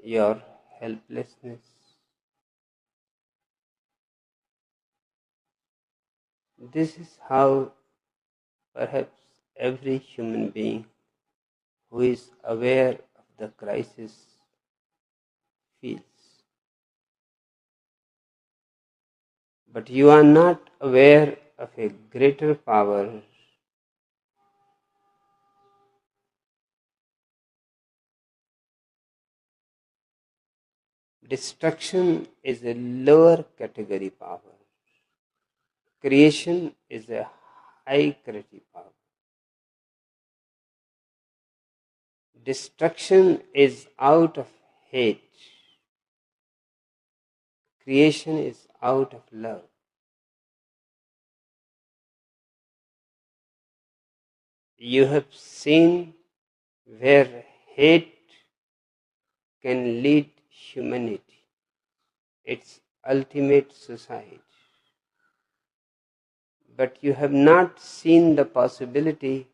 your helplessness. This is how perhaps every human being who is aware of the crisis feels. But you are not aware of a greater power Destruction is a lower category power. Creation is a high category power. Destruction is out of hate. Creation is out of love. You have seen where hate can lead humanity, its ultimate suicide. But you have not seen the possibility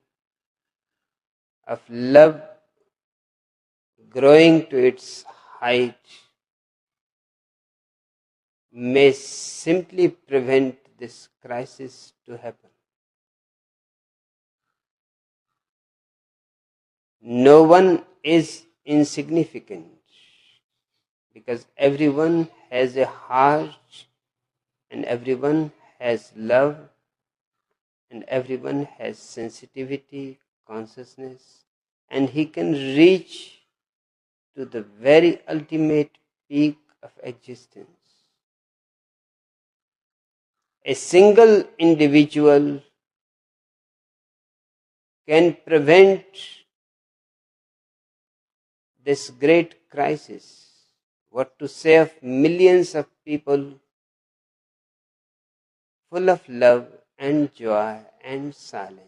of love growing to its height may simply prevent this crisis to happen. No one is insignificant because everyone has a heart and everyone has love and everyone has sensitivity, consciousness, and he can reach to the very ultimate peak of existence. A single individual can prevent this great crisis. What to say of millions of people full of love and joy and silence.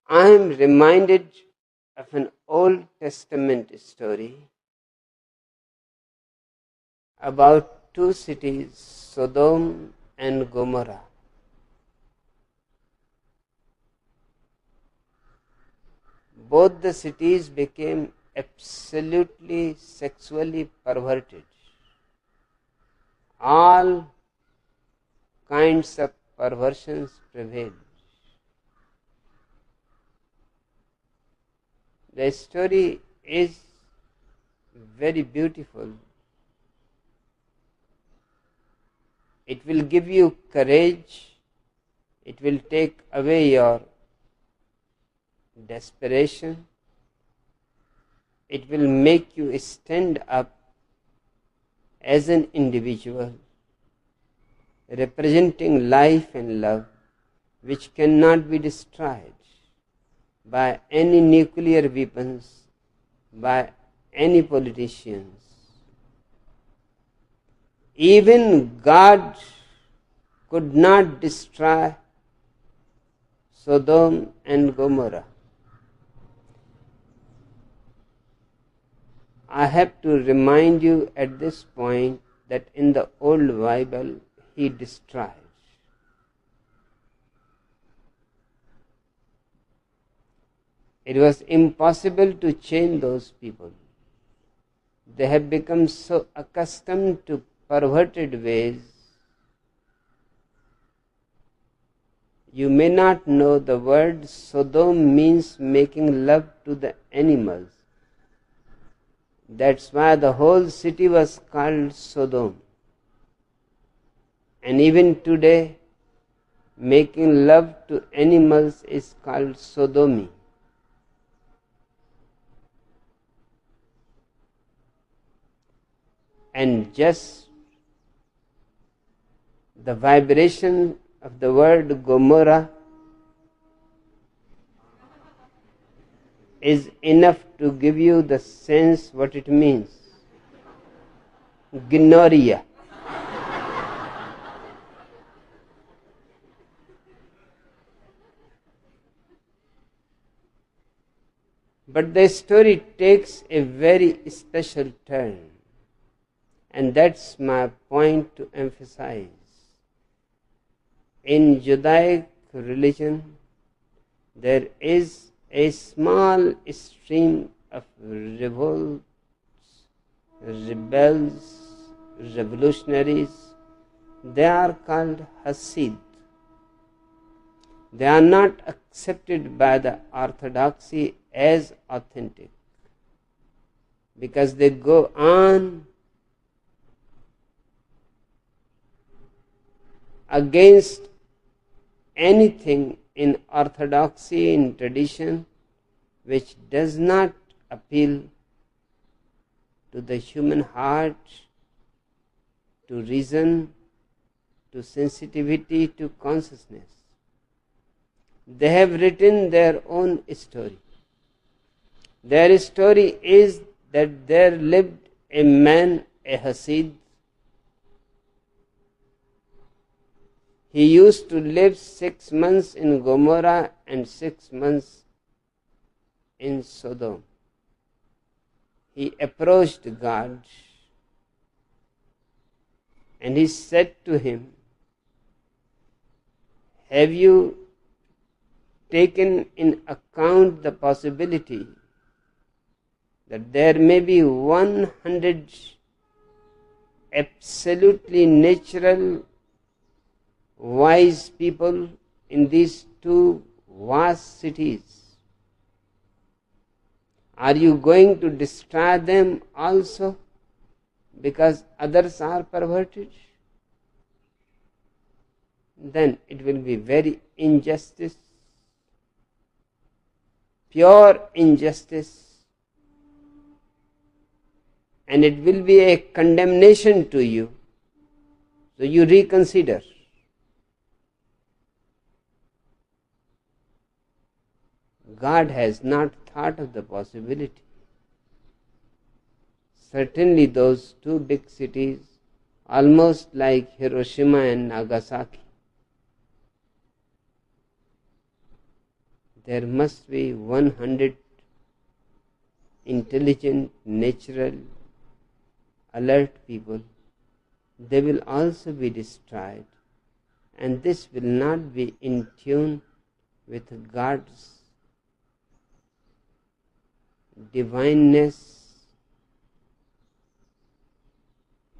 I am reminded of an Old Testament story about two cities, Sodom and Gomorrah. Both the cities became absolutely sexually perverted. All kinds of perversions prevailed. The story is very beautiful. It will give you courage. It will take away your desperation. It will make you stand up as an individual, representing life and love, which cannot be destroyed by any nuclear weapons, by any politicians. Even God could not destroy Sodom and Gomorrah. I have to remind you at this point that in the old Bible, he destroys. It was impossible to change those people. They have become so accustomed to perverted ways. You may not know the word Sodom means making love to the animals. That's why the whole city was called Sodom. And even today, making love to animals is called sodomy. And just the vibration of the word Gomorrah is enough to give you the sense what it means. Gonorrhea. But the story takes a very special turn. And that's my point to emphasize. In Judaic religion, there is a small stream of revolts, rebels, revolutionaries. They are called Hasid. They are not accepted by the orthodoxy as authentic because they go on against anything in orthodoxy, in tradition, which does not appeal to the human heart, to reason, to sensitivity, to consciousness. They have written their own story. Their story is that there lived a man, a Hasid. He used to live 6 months in Gomorrah and 6 months in Sodom. He approached God and he said to him, have you taken in account the possibility that there may be 100 absolutely natural, wise people in these 2 vast cities? Are you going to destroy them also because others are perverted? Then it will be very injustice, pure injustice, and it will be a condemnation to you. So you reconsider. God has not thought of the possibility. Certainly those 2 big cities, almost like Hiroshima and Nagasaki, there must be 100 intelligent, natural, alert people. They will also be destroyed, and this will not be in tune with God's divineness.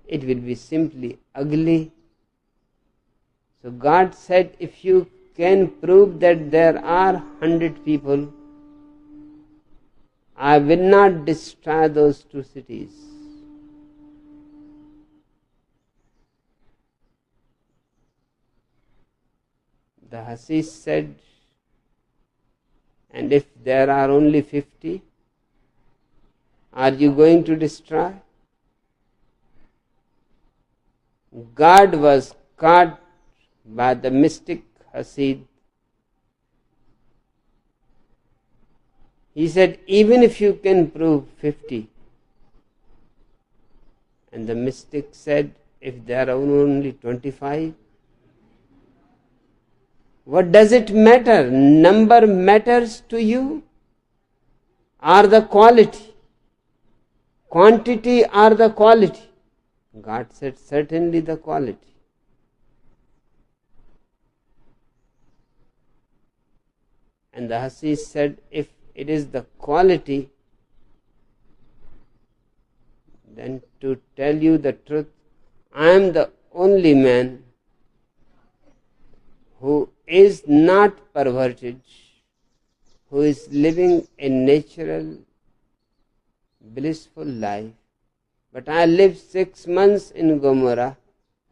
It will be simply ugly. So God said, if you can prove that there are 100 people, I will not destroy those 2 cities. The Hasid said, and if there are only 50, are you going to destroy? God was caught by the mystic Hasid. He said, even if you can prove 50. And the mystic said, if there are only 25, what does it matter? Number matters to you, or the quality? Quantity or the quality? God said, certainly the quality. And the Hasid said, if it is the quality, then to tell you the truth, I am the only man who is not perverted, who is living a natural, blissful life. But I lived 6 months in Gomorrah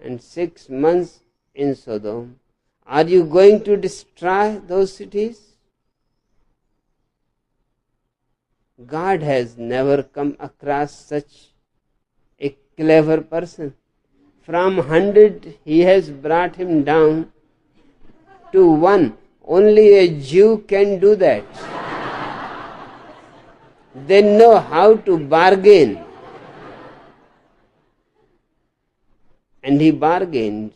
and 6 months in Sodom. Are you going to destroy those cities? God has never come across such a clever person. From 100, he has brought him down to 1. Only a Jew can do that. They know how to bargain. And he bargained.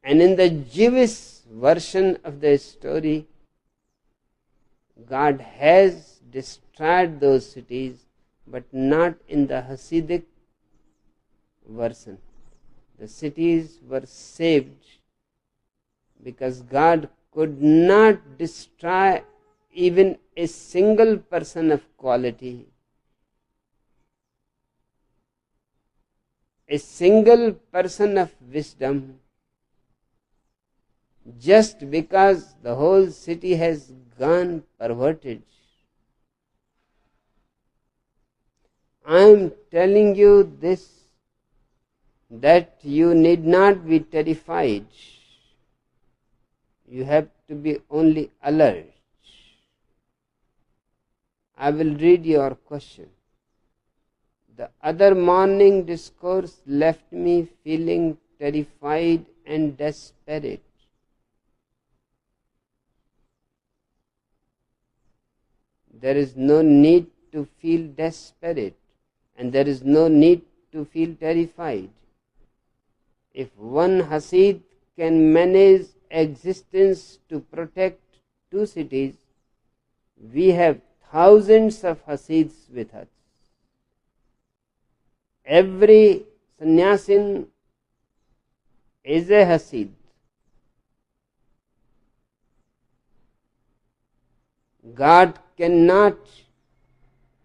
And in the Jewish version of the story, God has destroyed those cities, but not in the Hasidic version. The cities were saved because God could not destroy even a single person of quality, a single person of wisdom, just because the whole city has gone perverted. I am telling you this, that you need not be terrified. You have to be only alert. I will read your question. The other morning discourse left me feeling terrified and desperate. There is no need to feel desperate, and there is no need to feel terrified. If one Hasid can manage existence to protect two cities, we have thousands of Hasids with us. Every sannyasin is a Hasid. God cannot,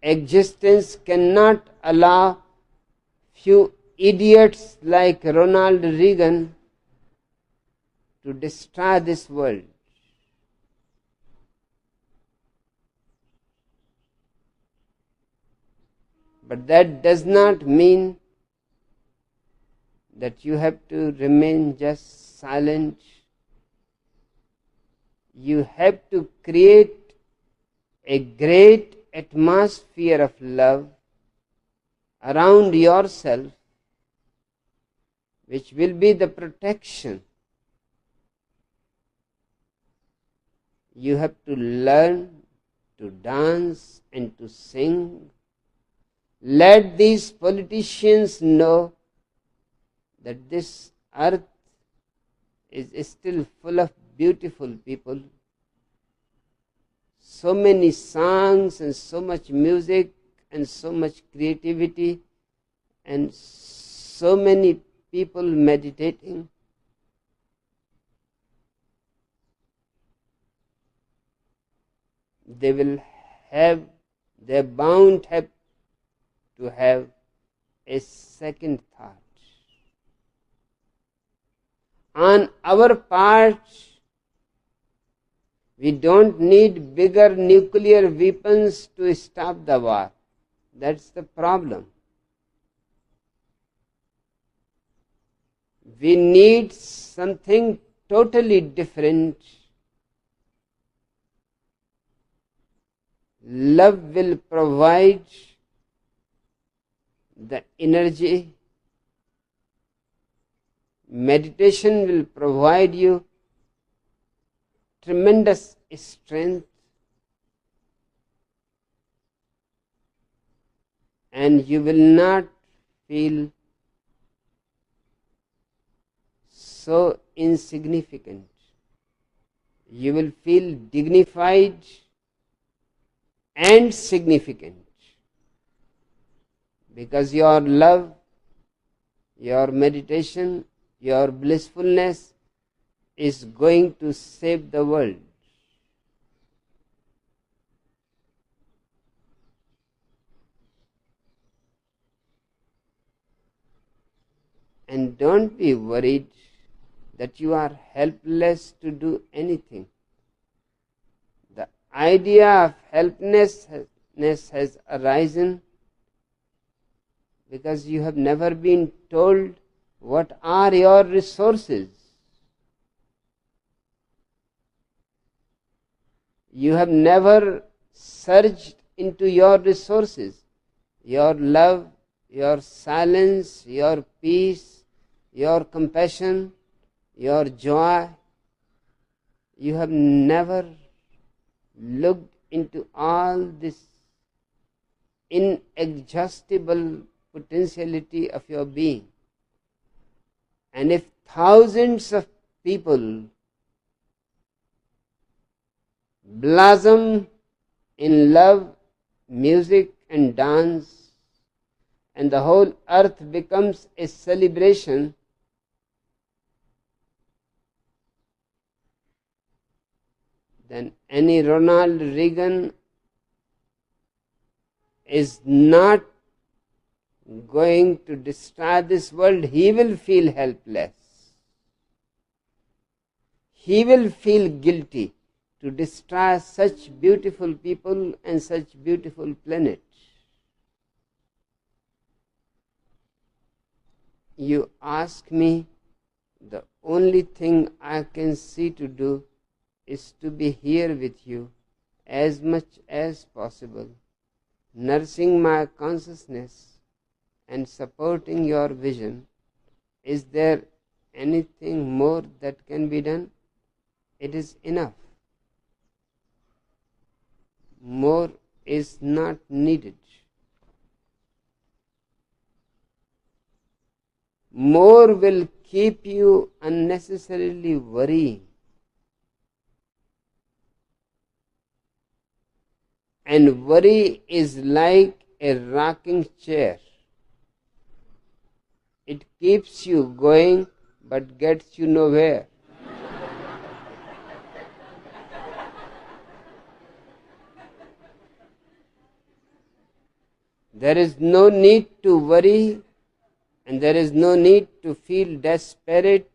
existence cannot allow few idiots like Ronald Reagan to destroy this world. But that does not mean that you have to remain just silent. You have to create a great atmosphere of love around yourself, which will be the protection. You have to learn to dance and to sing. Let these politicians know that this earth is still full of beautiful people. So many songs and so much music and so much creativity and so many people meditating. They they're bound to have a second thought. On our part, we don't need bigger nuclear weapons to stop the war. That's the problem. We need something totally different. Love will provide the energy. Meditation will provide you tremendous strength, and you will not feel so insignificant. You will feel dignified and significant, because your love, your meditation, your blissfulness is going to save the world. And don't be worried that you are helpless to do anything. The idea of helplessness has arisen because you have never been told what are your resources. You have never searched into your resources, your love, your silence, your peace, your compassion, your joy. You have never looked into all this inexhaustible potentiality of your being. And if thousands of people blossom in love, music and dance, and the whole earth becomes a celebration, then any Ronald Reagan is not going to destroy this world. He will feel helpless. He will feel guilty to destroy such beautiful people and such beautiful planet. You ask me, the only thing I can see to do is to be here with you as much as possible, nursing my consciousness and supporting your vision. Is there anything more that can be done? It is enough. More is not needed. More will keep you unnecessarily worrying. And worry is like a rocking chair. It keeps you going but gets you nowhere. There is no need to worry, and there is no need to feel desperate,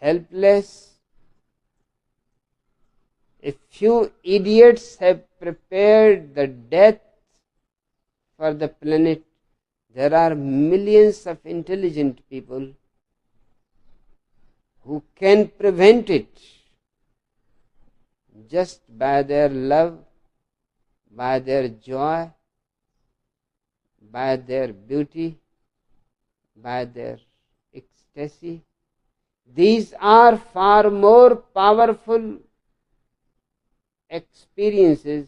helpless. A few idiots have prepared the death for the planet. There are millions of intelligent people who can prevent it just by their love, by their joy, by their beauty, by their ecstasy. These are far more powerful experiences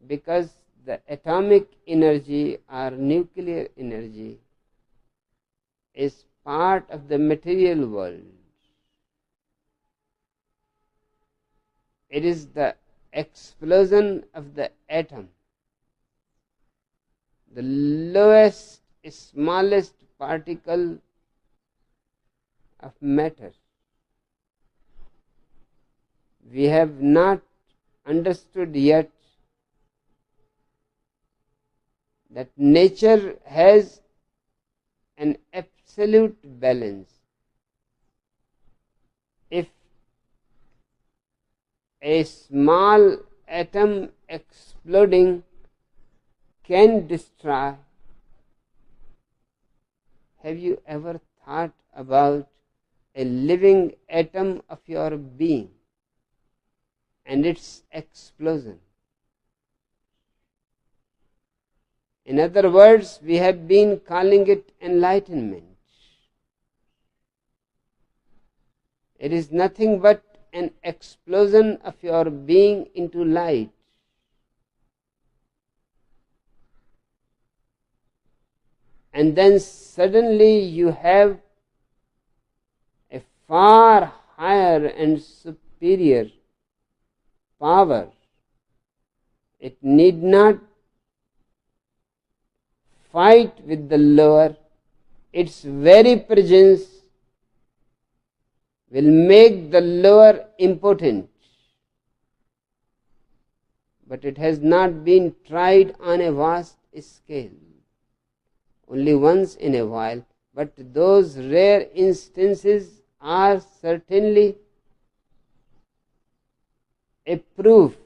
because the atomic energy or nuclear energy is part of the material world. It is the explosion of the atom, the lowest, smallest particle of matter. We have not understood yet that nature has an absolute balance. If a small atom exploding can destroy, have you ever thought about a living atom of your being and its explosion? In other words, we have been calling it enlightenment. It is nothing but an explosion of your being into light. And then suddenly you have a far higher and superior power. It need not fight with the lower. Its very presence will make the lower impotent. But it has not been tried on a vast scale. Only once in a while. But those rare instances are certainly a proof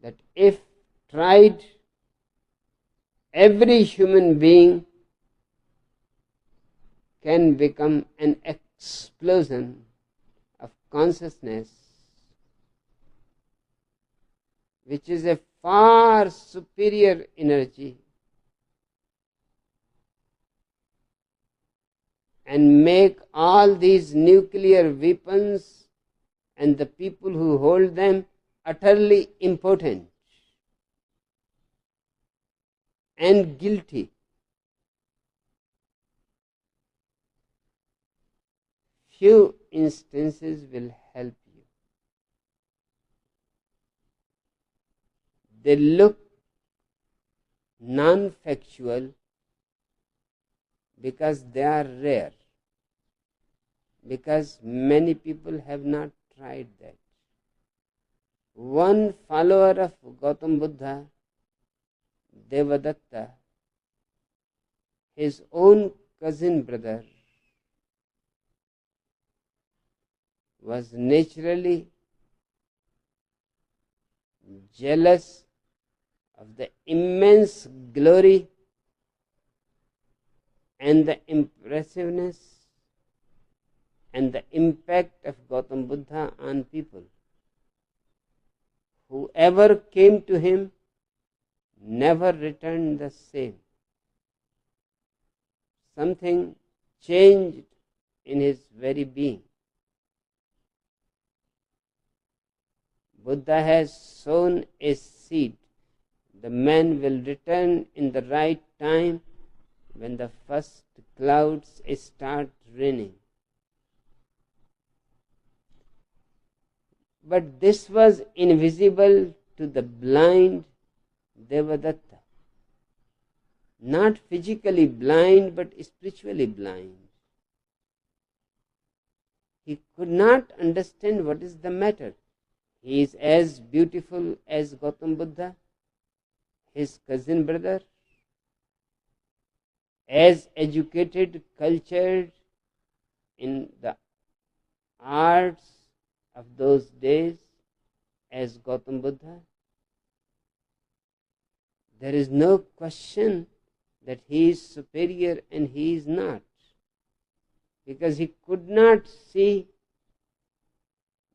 that if tried, every human being can become an explosion of consciousness, which is a far superior energy, and make all these nuclear weapons and the people who hold them utterly impotent and guilty. Few instances will help you. They look non-factual because they are rare. because many people have not tried that. One follower of Gautam Buddha, Devadatta, his own cousin brother, was naturally jealous of the immense glory and the impressiveness and the impact of Gautam Buddha on people. Whoever came to him never returned the same. Something changed in his very being. Buddha has sown a seed. The man will return in the right time when the first clouds start raining. But this was invisible to the blind Devadatta. Not physically blind, but spiritually blind. He could not understand what is the matter. He is as beautiful as Gautam Buddha, his cousin brother, as educated, cultured in the arts of those days as Gautam Buddha. There is no question that he is superior and he is not, because he could not see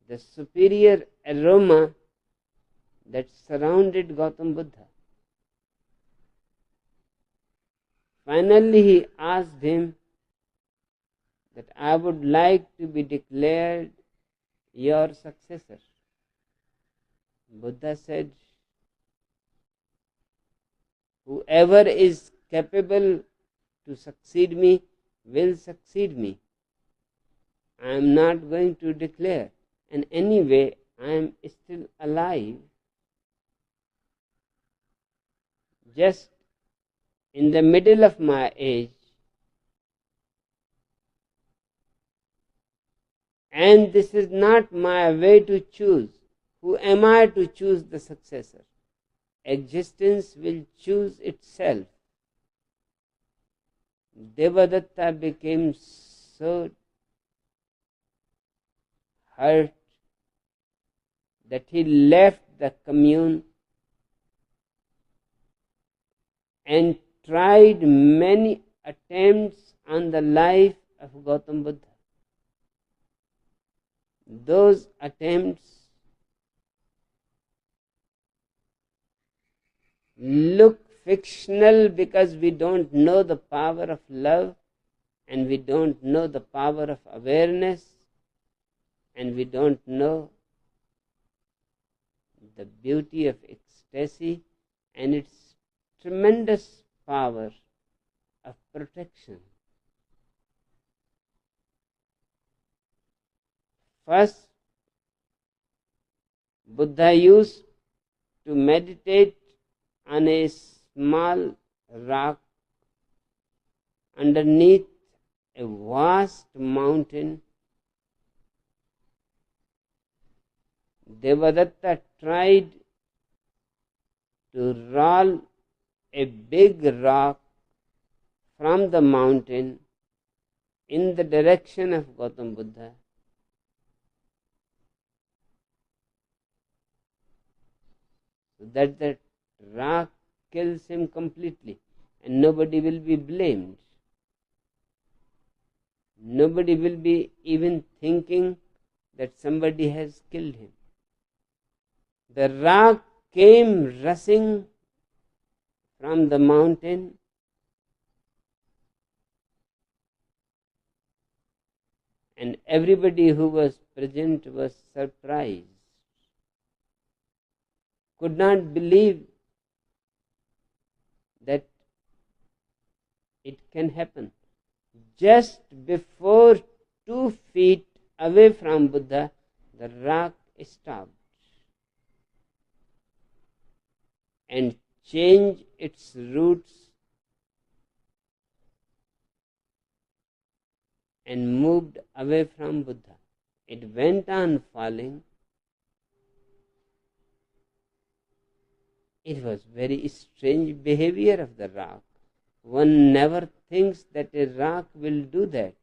the superior aroma that surrounded Gautam Buddha. Finally, he asked him that I would like to be declared your successor. Buddha said, whoever is capable to succeed me will succeed me. I am not going to declare, and anyway I am still alive, just in the middle of my age, and this is not my way to choose. Who am I to choose the successor? Existence will choose itself. Devadatta became so hurt that he left the commune and tried many attempts on the life of Gautam Buddha. Those attempts look fictional because we don't know the power of love, and we don't know the power of awareness, and we don't know the beauty of ecstasy and its tremendous power of protection. First, Buddha used to meditate on a small rock underneath a vast mountain. Devadatta tried to roll a big rock from the mountain in the direction of Gautam Buddha. So that the rock kills him completely and nobody will be blamed. Nobody will be even thinking that somebody has killed him. The rock came rushing from the mountain and everybody who was present was surprised, could not believe that it can happen. Just before 2 feet away from Buddha, the rock stopped and changed its roots and moved away from Buddha. It went on falling. It was very strange behavior of the rock. One never thinks that a rock will do that.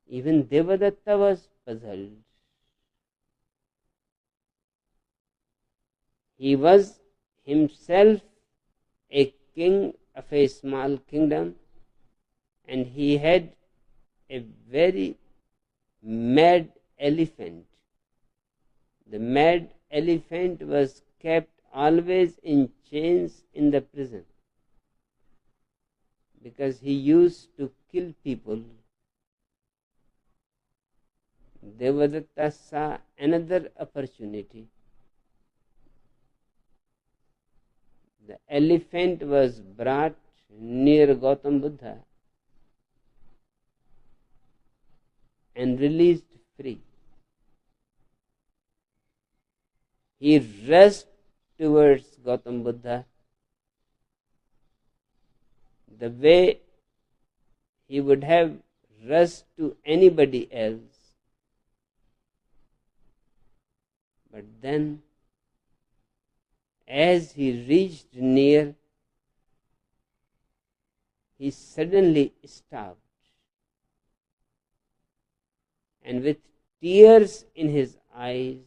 Even Devadatta was puzzled. He was himself a king of a small kingdom, and he had a very mad elephant. The mad elephant was kept always in chains in the prison because he used to kill people. Devadatta saw another opportunity. The elephant was brought near Gautam Buddha and released free. He rushed towards Gautam Buddha the way he would have rushed to anybody else. But then, as he reached near, he suddenly stopped, and with tears in his eyes,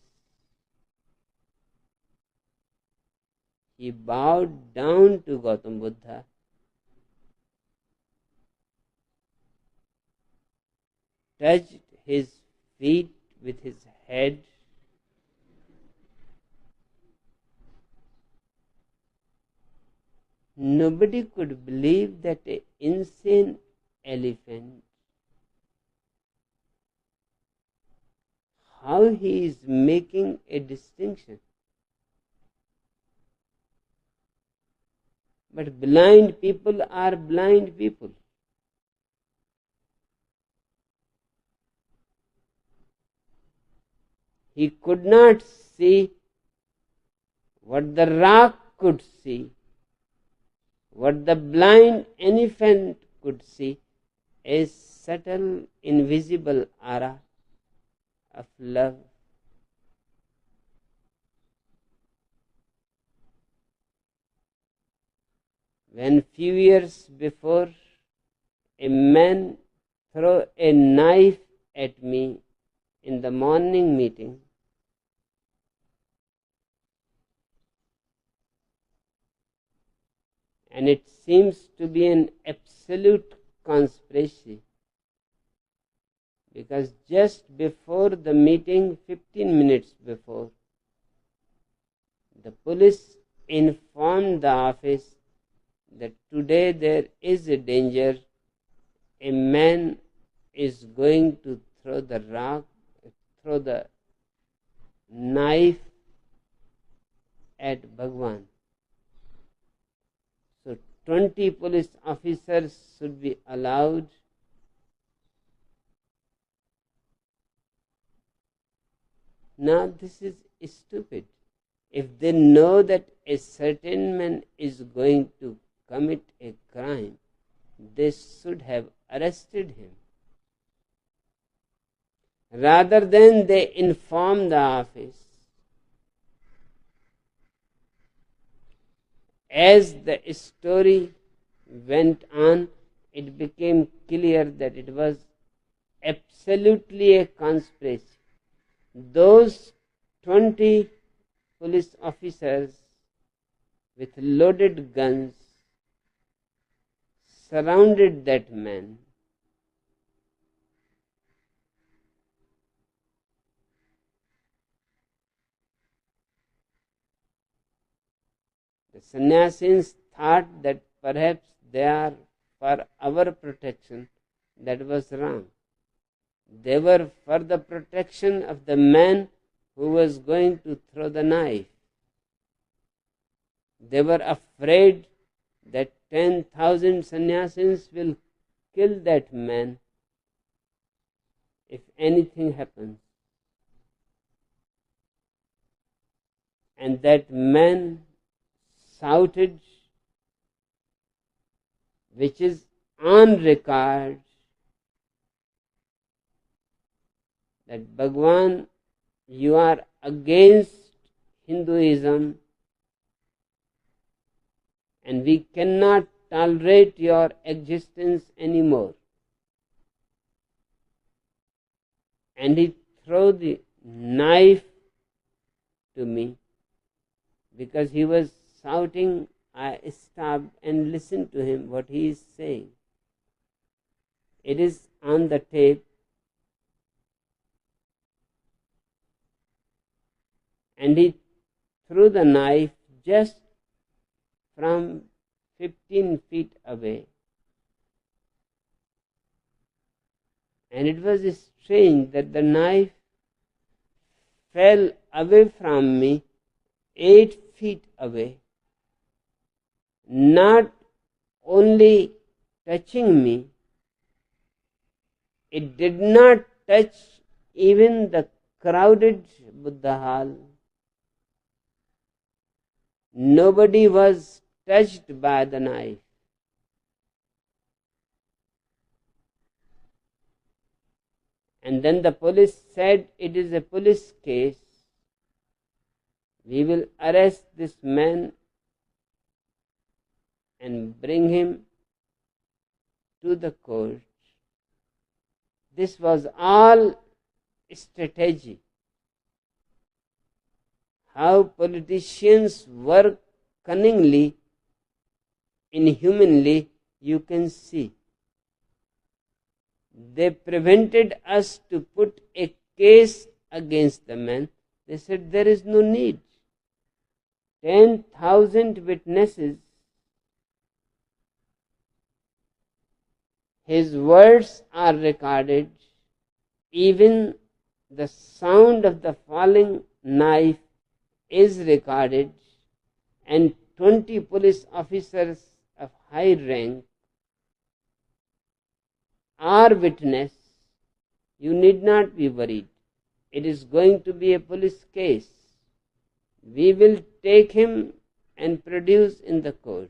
he bowed down to Gautam Buddha touched his feet with his head, nobody could believe that an insane elephant, how he is making a distinction. But blind people are blind people. He could not see what the rock could see, what the blind elephant could see, a subtle, invisible aura of love. When few years before a man threw a knife at me in the morning meeting, and it seems to be an absolute conspiracy, because just before the meeting, 15 minutes before, the police informed the office that today there is a danger. A man is going to throw the knife at Bhagwan. So 20 police officers should be allowed. Now this is stupid. If they know that a certain man is going to commit a crime, they should have arrested him. Rather than they inform the office. As the story went on, it became clear that it was absolutely a conspiracy. Those 20 police officers with loaded guns surrounded that man. The sannyasins thought that perhaps they are for our protection. That was wrong. They were for the protection of the man who was going to throw the knife. They were afraid that 10,000 sannyasins will kill that man if anything happens. And that man shouted, which is on record, that Bhagwan, you are against Hinduism and we cannot tolerate your existence anymore. And he threw the knife to me. Because he was shouting, I stopped and listened to him, what he is saying. It is on the tape. And he threw the knife just from 15 feet away. And it was strange that the knife fell away from me 8 feet away, not only touching me, it did not touch even the crowded Buddha hall. Nobody was touched by the knife. And then the police said, it is a police case. We will arrest this man and bring him to the court. This was all strategy. How politicians work cunningly, inhumanly, you can see. They prevented us to put a case against the man. They said there is no need. 10,000 witnesses. His words are recorded. Even the sound of the falling knife is recorded. And 20 police officers of high rank are witness. You need not be worried. It is going to be a police case. We will take him and produce in the court.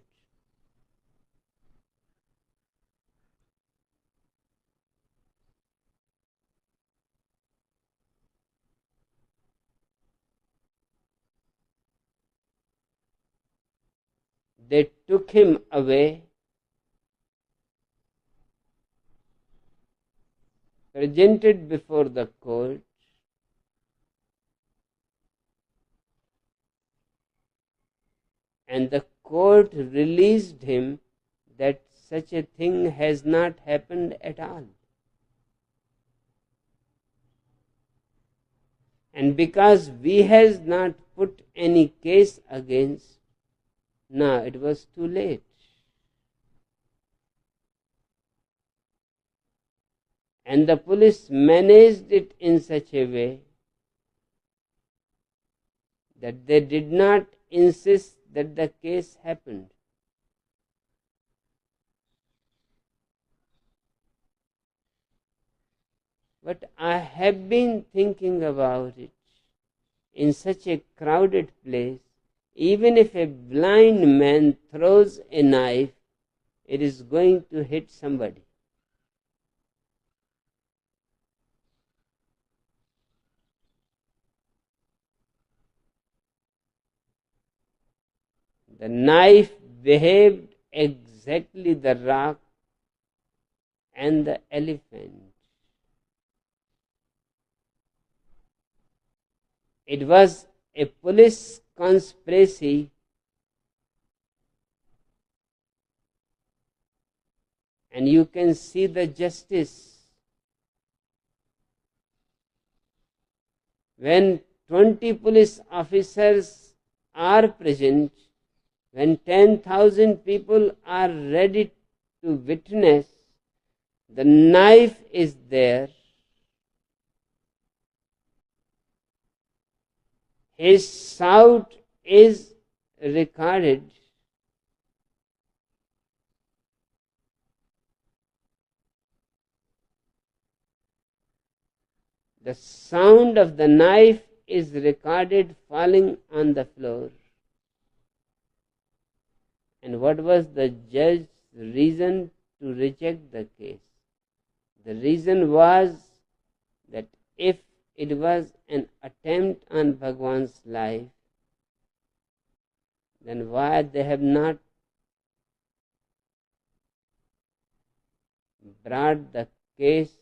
They took him away, presented before the court, and the court released him that such a thing has not happened at all. And because we has not put any case against, now it was too late. And the police managed it in such a way that they did not insist that the case happened. But I have been thinking about it. In such a crowded place, even if a blind man throws a knife, it is going to hit somebody. The knife behaved exactly the rock and the elephant. It was a police conspiracy and you can see the justice. When 20 police officers are present, when 10,000 people are ready to witness, the knife is there. His shout is recorded. The sound of the knife is recorded falling on the floor. And what was the judge's reason to reject the case? The reason was that if it was an attempt on Bhagwan's life, then why they have not brought the case,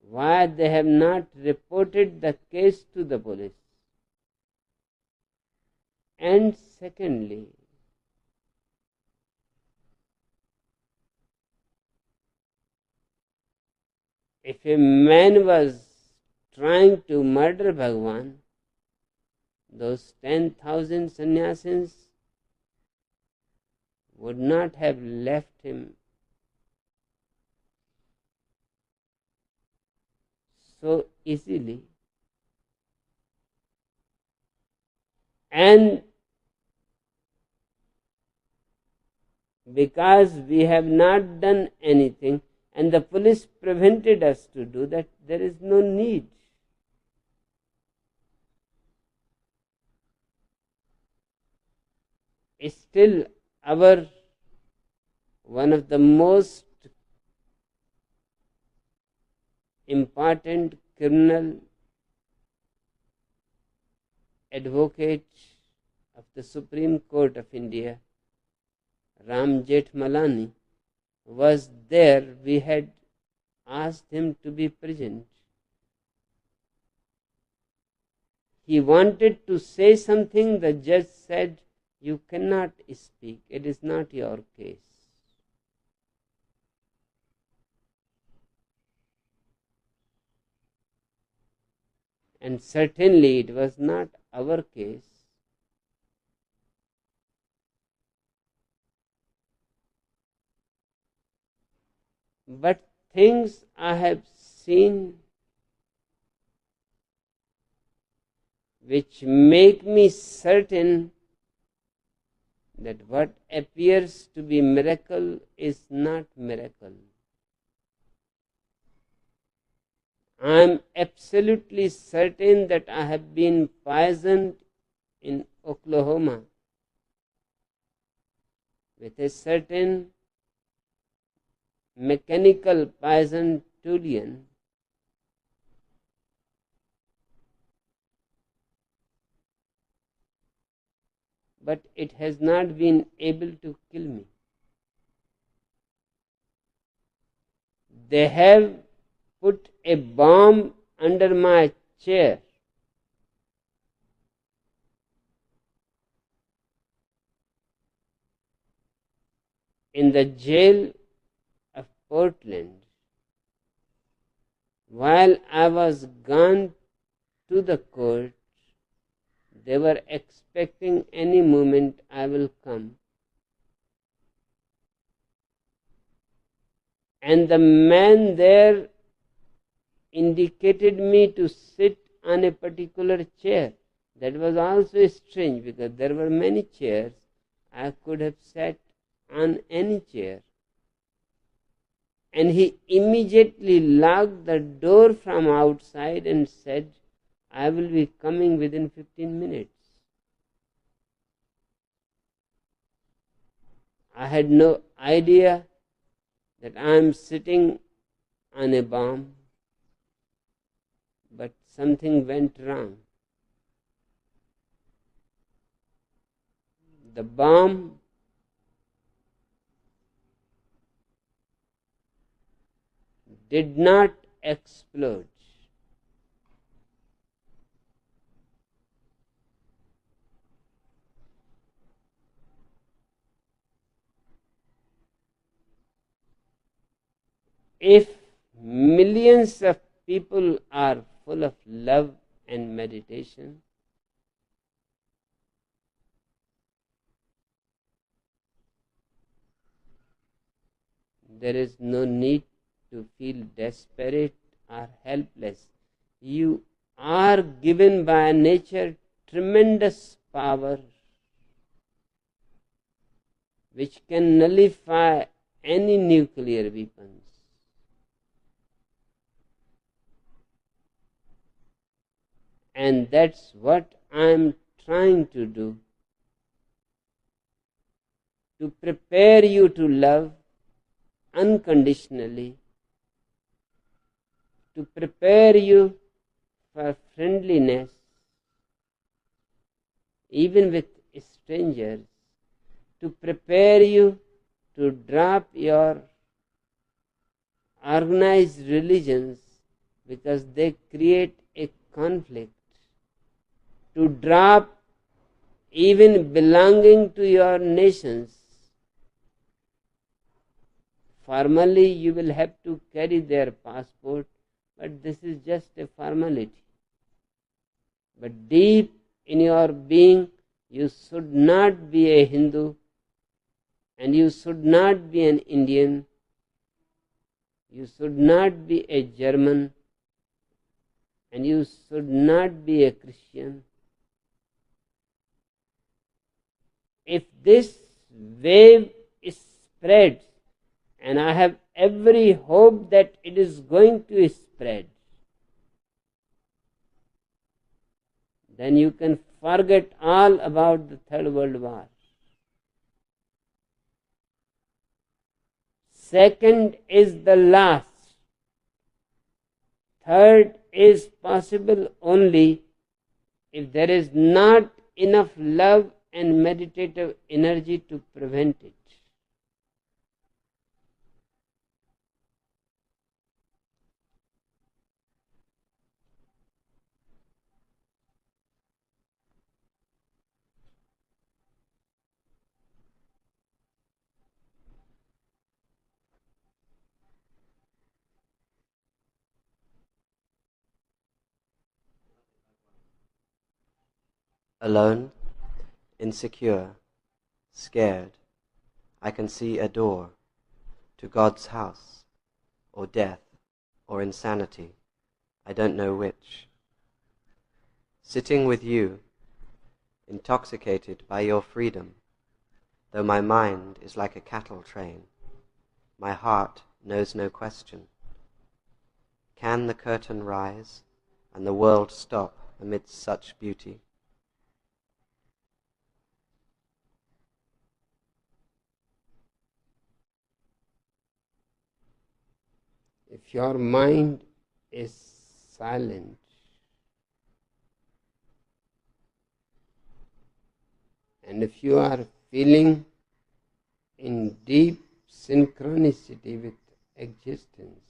why they have not reported the case to the police? And secondly, if a man was trying to murder Bhagwan, those 10,000 sannyasis would not have left him so easily. And because we have not done anything and the police prevented us to do that, there is no need. Still, our one of the most important criminal advocate of the Supreme Court of India, Ram Jethmalani, was there. We had asked him to be present. He wanted to say something. The judge said, "You cannot speak. It is not your case." And certainly it was not our case. But things I have seen which make me certain that what appears to be miracle is not miracle. I am absolutely certain that I have been poisoned in Oklahoma with a certain mechanical poison toluene, but it has not been able to kill me. They have put a bomb under my chair. In the jail of Portland, while I was gone to the court, they were expecting any moment I will come. And the man there indicated me to sit on a particular chair. That was also strange because there were many chairs. I could have sat on any chair. And he immediately locked the door from outside and said, "I will be coming within 15 minutes. I had no idea that I am sitting on a bomb, but something went wrong. The bomb did not explode. If millions of people are full of love and meditation, there is no need to feel desperate or helpless. You are given by nature tremendous power which can nullify any nuclear weapons. And that's what I am trying to do, to prepare you to love unconditionally, to prepare you for friendliness, even with strangers, to prepare you to drop your organized religions because they create a conflict, to drop even belonging to your nations. Formally, you will have to carry their passport, but this is just a formality. But deep in your being, you should not be a Hindu, and you should not be an Indian, you should not be a German, and you should not be a Christian. If this wave spreads, and I have every hope that it is going to spread, then you can forget all about the Third World War. Second is the last. Third is possible only if there is not enough love and meditative energy to prevent it. Alone, insecure, scared, I can see a door to God's house, or death, or insanity, I don't know which. Sitting with you, intoxicated by your freedom, though my mind is like a cattle train, my heart knows no question. Can the curtain rise, and the world stop amidst such beauty? If your mind is silent, and if you are feeling in deep synchronicity with existence,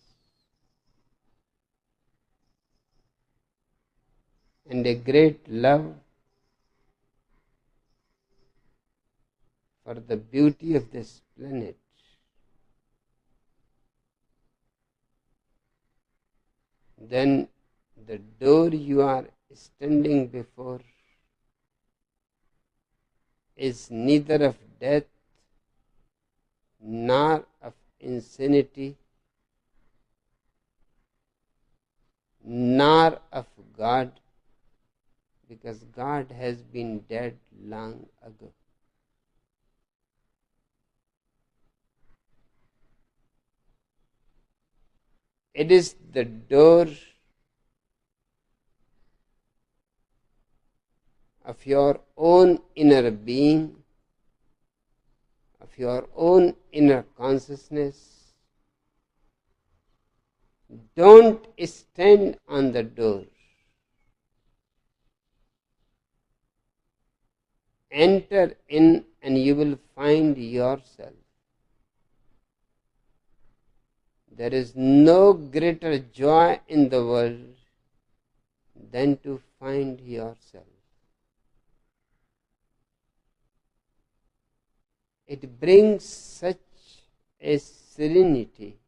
and a great love for the beauty of this planet, then the door you are standing before is neither of death nor of insanity nor of God, because God has been dead long ago. It is the door of your own inner being, of your own inner consciousness. Don't stand on the door. Enter in and you will find yourself. There is no greater joy in the world than to find yourself. It brings such a serenity,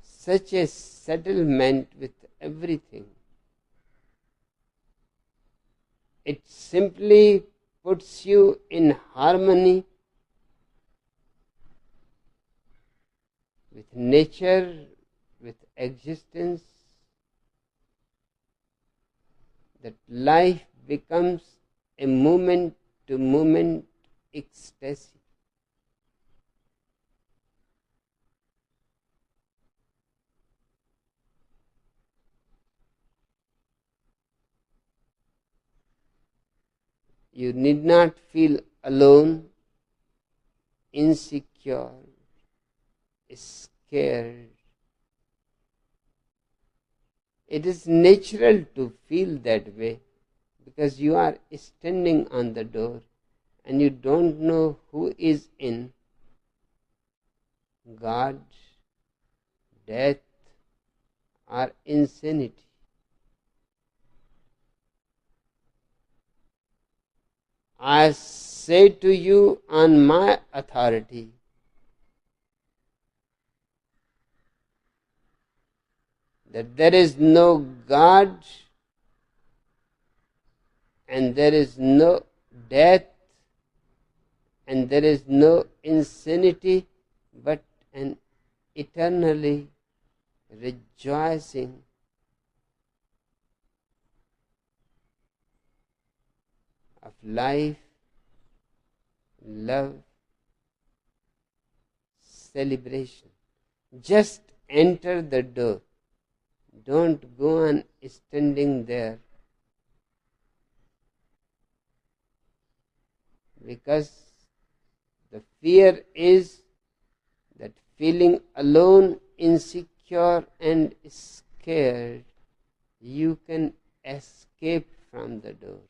such a settlement with everything. It simply puts you in harmony with nature, with existence, that life becomes a moment-to-moment ecstasy. You need not feel alone, insecure, scared. It is natural to feel that way because you are standing on the door and you don't know who is in. God, death, or insanity. I say to you on my authority, that there is no God and there is no death and there is no insanity, but an eternally rejoicing of life, love, celebration. Just enter the door. Don't go on standing there, because the fear is that feeling alone, insecure and scared, you can escape from the door.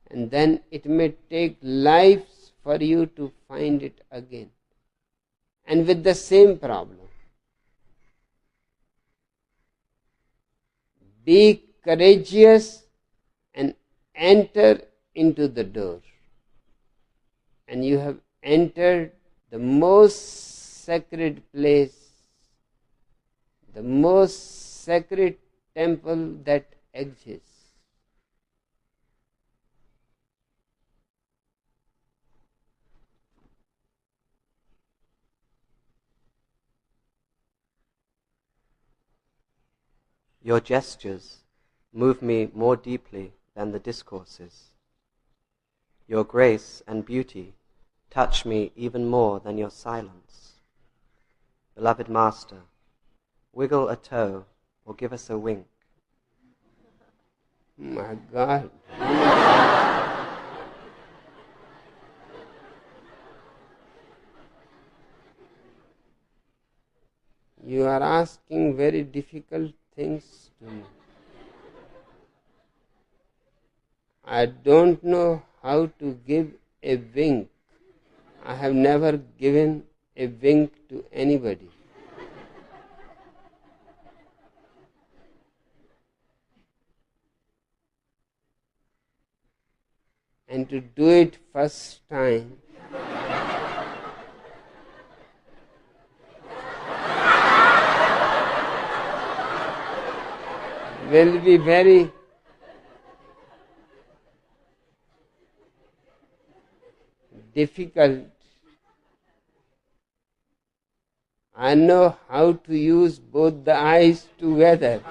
And then it may take lives for you to find it again. And with the same problem. Be courageous and enter into the door. And you have entered the most sacred place, the most sacred temple that exists. Your gestures move me more deeply than the discourses. Your grace and beauty touch me even more than your silence. Beloved Master, wiggle a toe or give us a wink. My God. You are asking very difficult things to me. I don't know how to give a wink. I have never given a wink to anybody. And to do it first time, will be very difficult. I know how to use both the eyes together.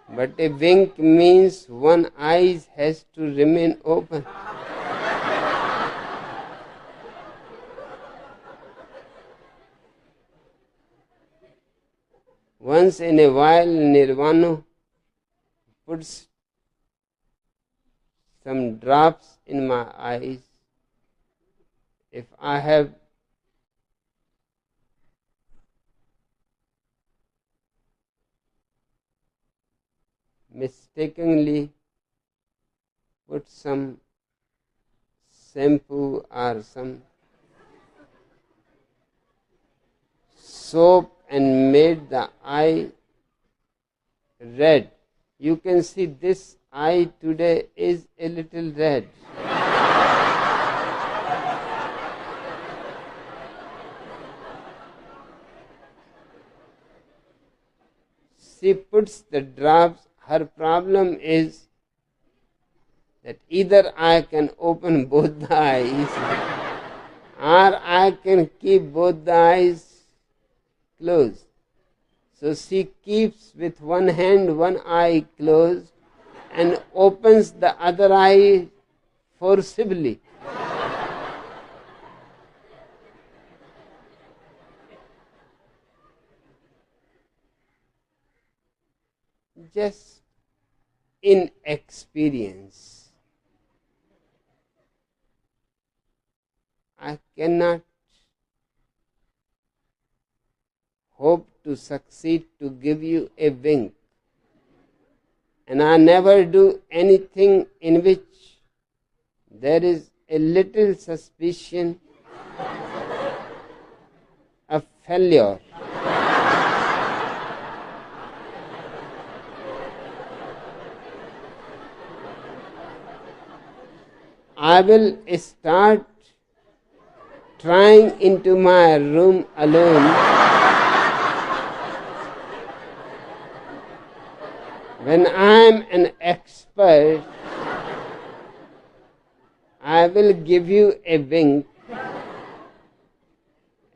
But a wink means one eye has to remain open. Once in a while, Nirvana puts some drops in my eyes. If I have mistakenly put some shampoo or some soap and made the eye red, you can see this eye today is a little red. She puts the drops. Her problem is that either I can open both the eyes or I can keep both the eyes closed. So she keeps with one hand one eye closed and opens the other eye forcibly. Just inexperience. I cannot hope to succeed to give you a wink, and I never do anything in which there is a little suspicion of failure. I will start trying into my room alone when I am an expert. I will give you a wink.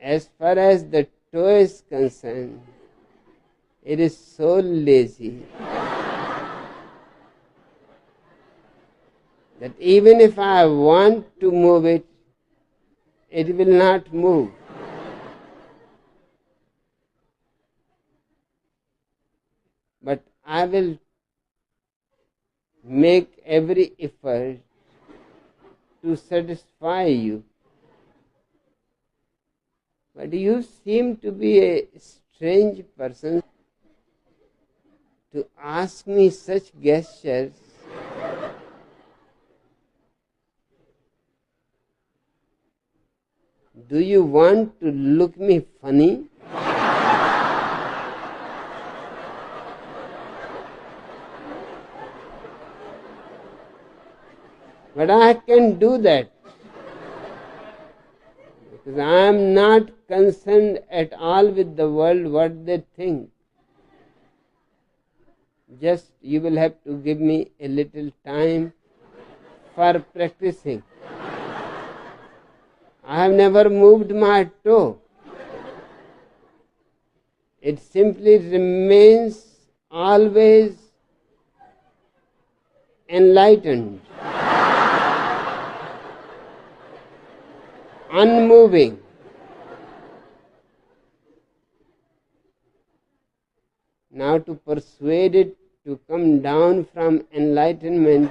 As far as the toe is concerned, it is so lazy that even if I want to move it, it will not move. But I will make every effort to satisfy you. But you seem to be a strange person to ask me such gestures. Do you want to look me funny? But I can do that, because I am not concerned at all with the world, what they think. Just you will have to give me a little time for practicing. I have never moved my toe. It simply remains always enlightened, unmoving. Now to persuade it to come down from enlightenment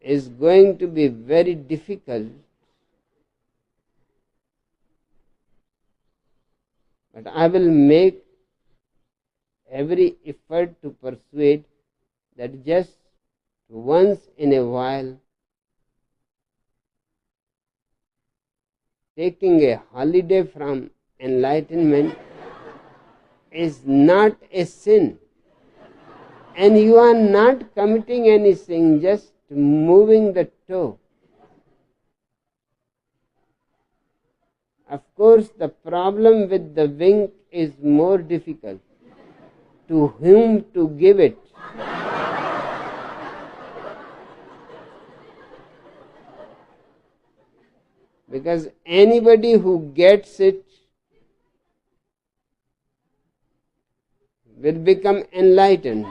is going to be very difficult. But I will make every effort to persuade that just once in a while, taking a holiday from enlightenment is not a sin, and you are not committing any sin, just moving the toe. Of course, the problem with the wink is more difficult. To whom to give it? Because anybody who gets it will become enlightened.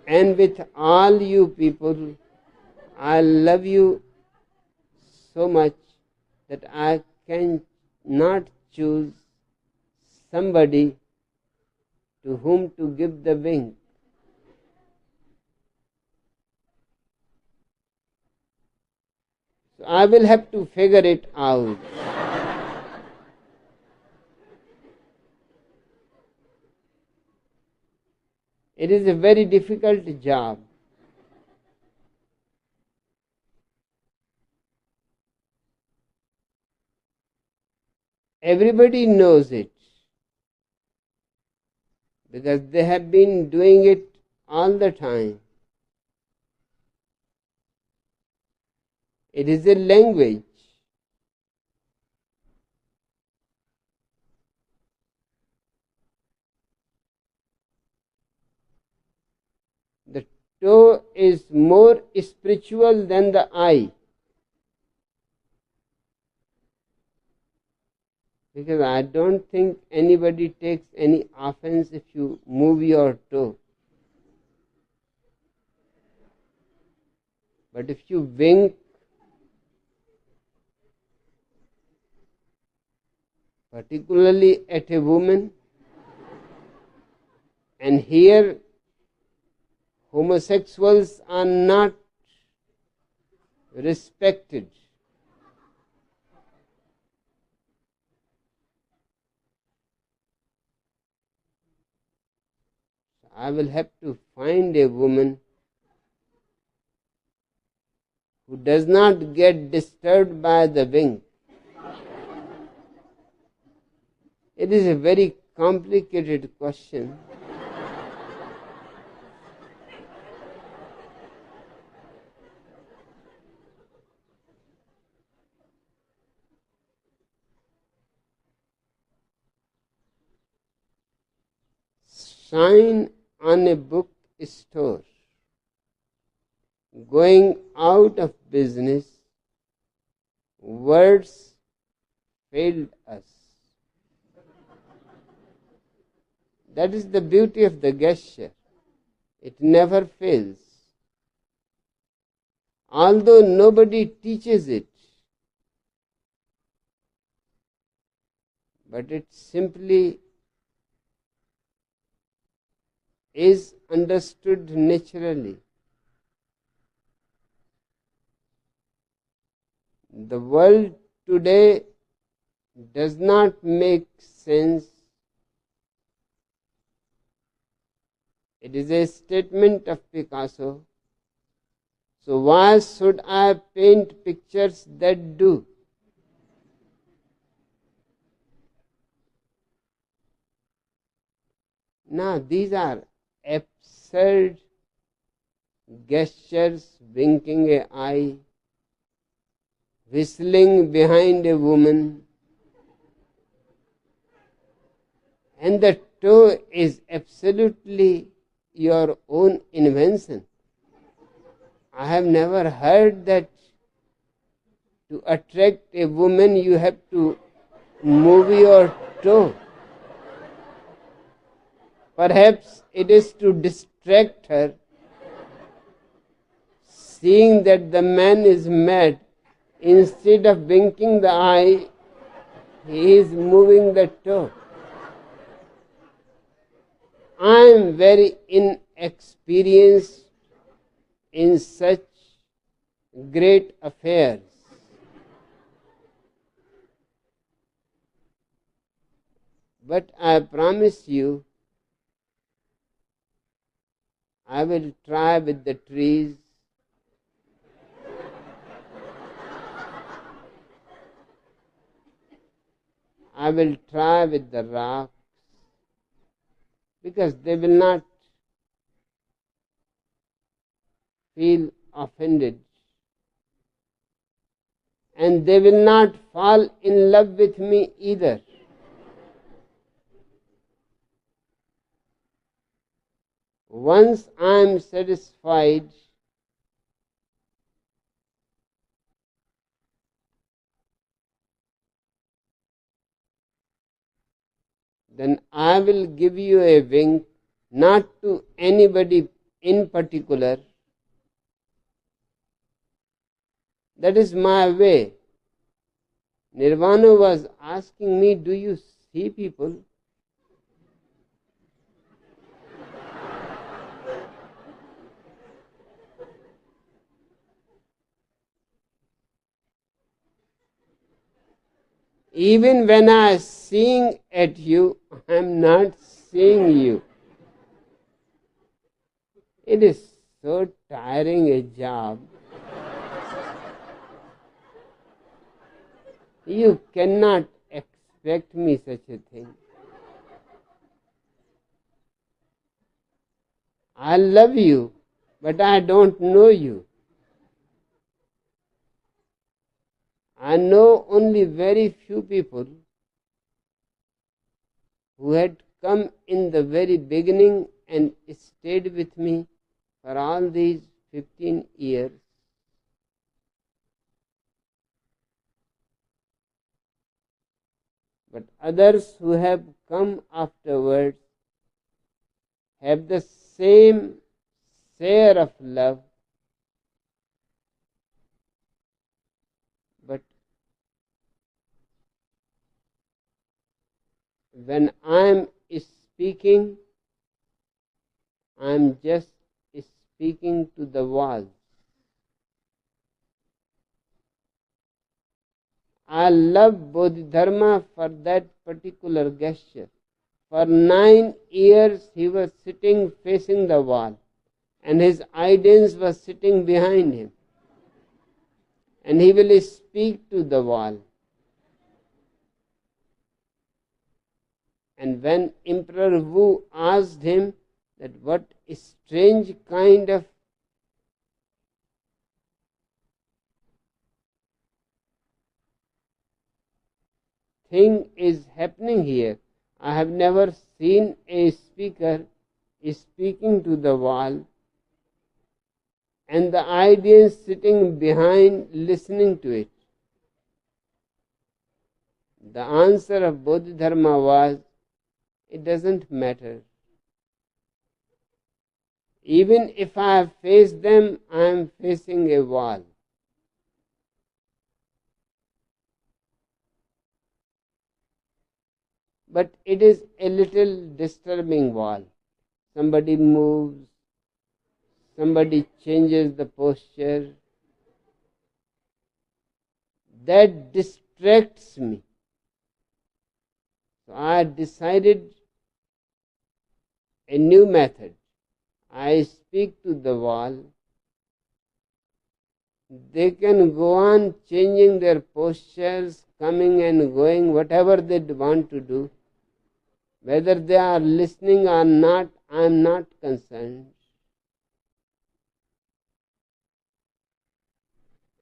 And with all you people, I love you so much that I can not choose somebody to whom to give the wink. So I will have to figure it out. It is a very difficult job. Everybody knows it, because they have been doing it all the time. It is a language. The toe is more spiritual than the eye, because I don't think anybody takes any offense if you move your toe. But if you wink, particularly at a woman, and hear homosexuals are not respected. I will have to find a woman who does not get disturbed by the wink. It is a very complicated question. Sign on a bookstore. Going out of business. Words failed us. That is the beauty of the gesture. It never fails. Although nobody teaches it, but it simply is understood naturally. The world today does not make sense. It is a statement of Picasso. So why should I paint pictures that do? Now these are absurd gestures, winking an eye, whistling behind a woman, and the toe is absolutely your own invention. I have never heard that to attract a woman you have to move your toe. Perhaps it is to distract her, seeing that the man is mad. Instead of winking the eye, he is moving the toe. I am very inexperienced in such great affairs. But I promise you, I will try with the trees. I will try with the rocks, because they will not feel offended, and they will not fall in love with me either. Once I am satisfied, then I will give you a wink, not to anybody in particular. That is my way. Nirvana was asking me, do you see people? Even when I am seeing at you, I am not seeing you. It is so tiring a job. You cannot expect me such a thing. I love you, but I don't know you. I know only very few people who had come in the very beginning and stayed with me for all these 15 years. But others who have come afterwards have the same share of love, but when I am speaking, I am just speaking to the walls. I love Bodhidharma for that particular gesture. For 9 years he was sitting facing the wall, and his audience was sitting behind him. And he will speak to the wall. And when Emperor Wu asked him that what strange kind of thing is happening here, I have never seen a speaker speaking to the wall and the audience sitting behind listening to it. The answer of Bodhidharma was, it doesn't matter. Even if I face them, I am facing a wall. But it is a little disturbing wall. Somebody moves, somebody changes the posture. That distracts me. So I decided a new method. I speak to the wall. They can go on changing their postures, coming and going, whatever they want to do. Whether they are listening or not, I am not concerned.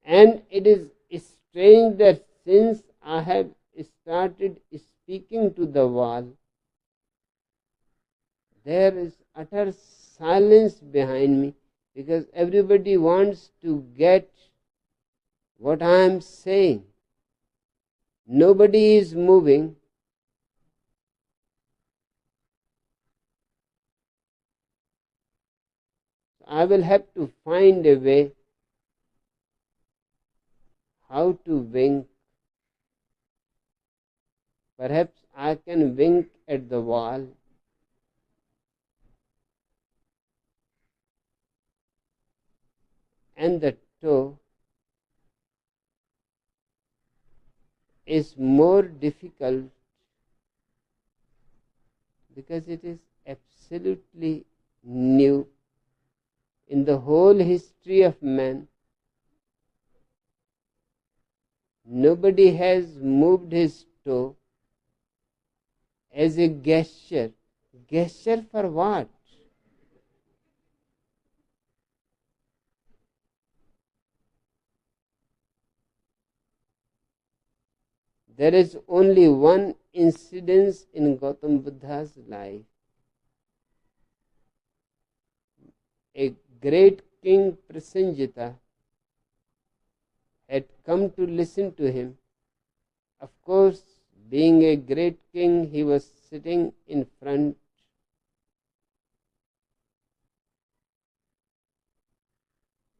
And it is strange that since I have started speaking to the wall, there is utter silence behind me, because everybody wants to get what I am saying. Nobody is moving. I will have to find a way how to wink. Perhaps I can wink at the wall. And the toe is more difficult because it is absolutely new in the whole history of man. Nobody has moved his toe as a gesture. Gesture for what? There is only one incident in Gautam Buddha's life. A great king Prasenjita had come to listen to him. Of course, being a great king, he was sitting in front.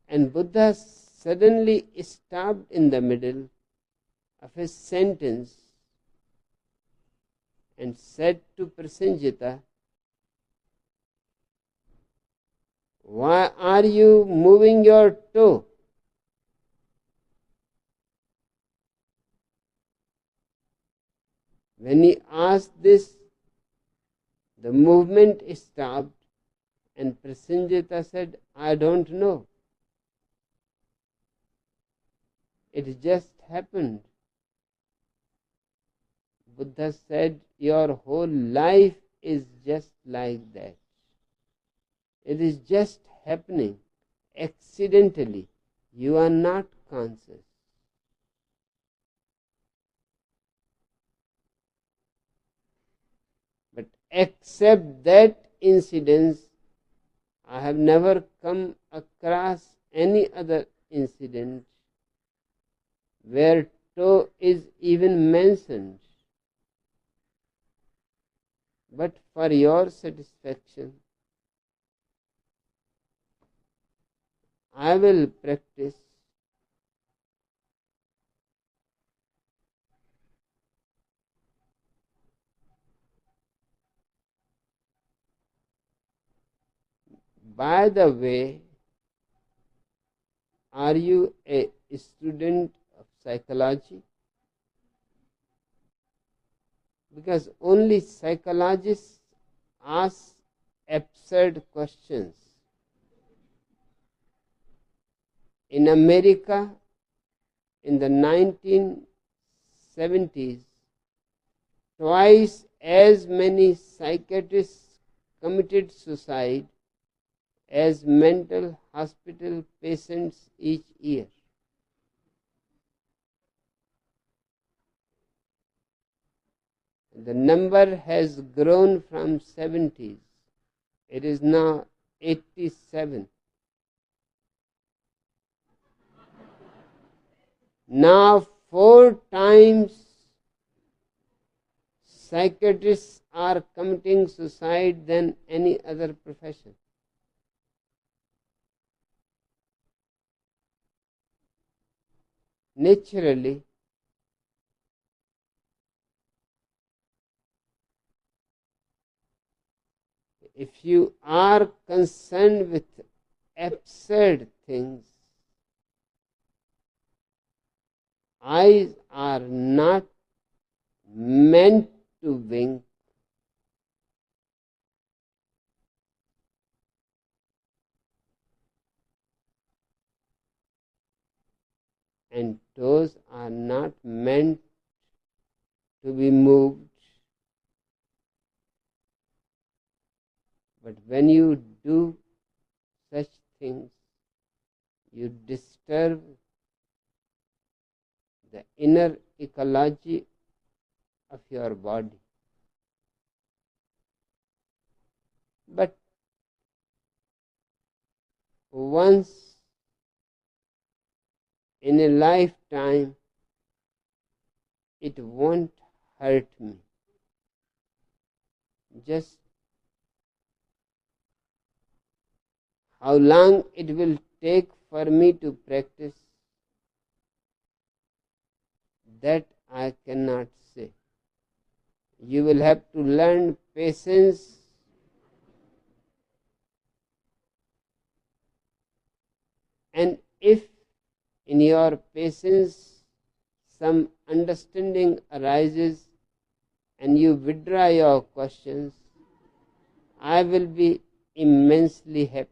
And Buddha suddenly stopped in the middle of his sentence and said to Prasenjita, "Why are you moving your toe?" When he asked this, the movement stopped, and Prasenjita said, "I don't know. It just happened." Buddha said, "Your whole life is just like that. It is just happening accidentally. You are not conscious." But except that incident, I have never come across any other incident where toe is even mentioned. But for your satisfaction, I will practice by the way. are you a student of psychology? Because only psychologists ask absurd questions. In America, in the 1970s, twice as many psychiatrists committed suicide as mental hospital patients each year. The number has grown from 70s. It is now 87. Now 4 times psychiatrists are committing suicide than any other profession. Naturally, if you are concerned with absurd things, eyes are not meant to wink. And toes are not meant to be moved. But when you do such things, you disturb the inner ecology of your body. But once in a lifetime, it won't hurt me. Just how long it will take for me to practice, that I cannot say. You will have to learn patience and if in your patience some understanding arises and you withdraw your questions, I will be immensely happy.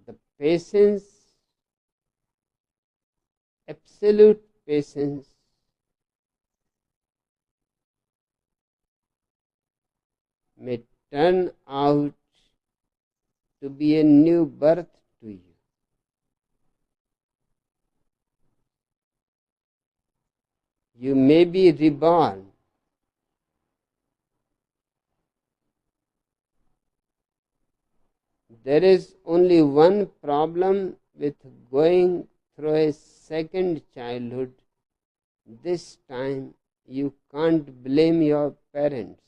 The patience, absolute patience, may turn out to be a new birth to you. You may be reborn. There is only one problem with going through a second childhood. This time you can't blame your parents.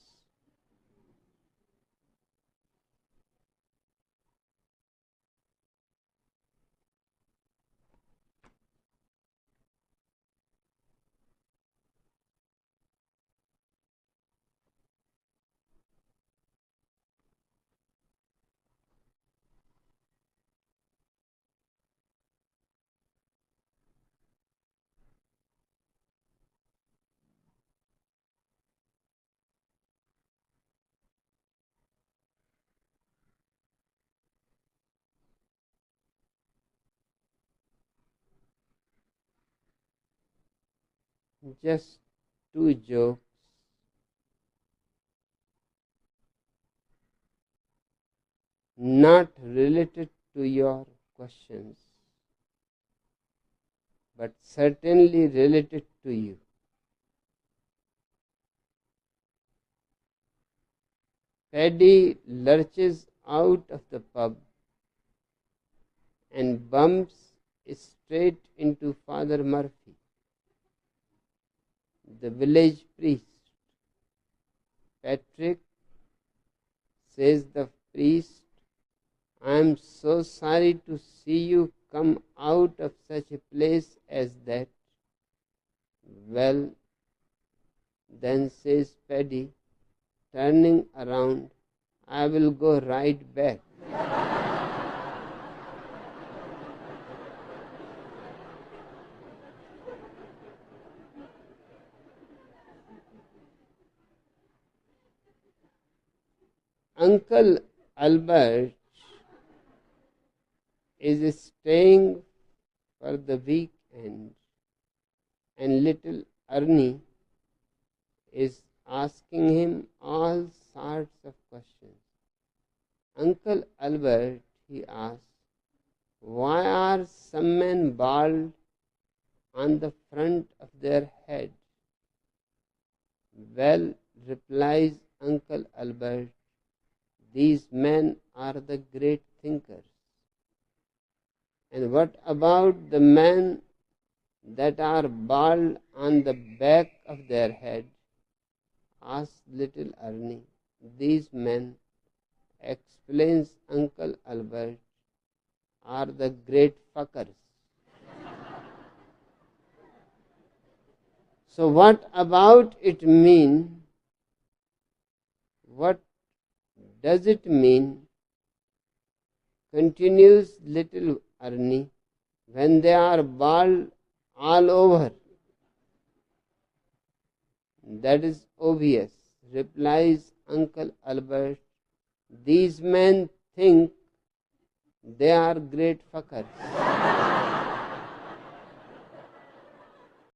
Just 2 jokes. Not related to your questions, but certainly related to you. Paddy lurches out of the pub and bumps straight into Father Murphy. the village priest. Patrick, says the priest, I am so sorry to see you come out of such a place as that. Well, then, says Paddy, turning around, I will go right back. Uncle Albert is staying for the weekend, and little Ernie is asking him all sorts of questions. Uncle Albert, he asks, why are some men bald on the front of their head? Well, replies Uncle Albert, these men are the great thinkers. And what about the men that are bald on the back of their head? Asks little Ernie. These men, explains Uncle Albert, are the great fuckers. So what about it mean? What does it mean? Continues little Ernie, when they are bald all over? That is obvious, replies Uncle Albert. These men think they are great fuckers.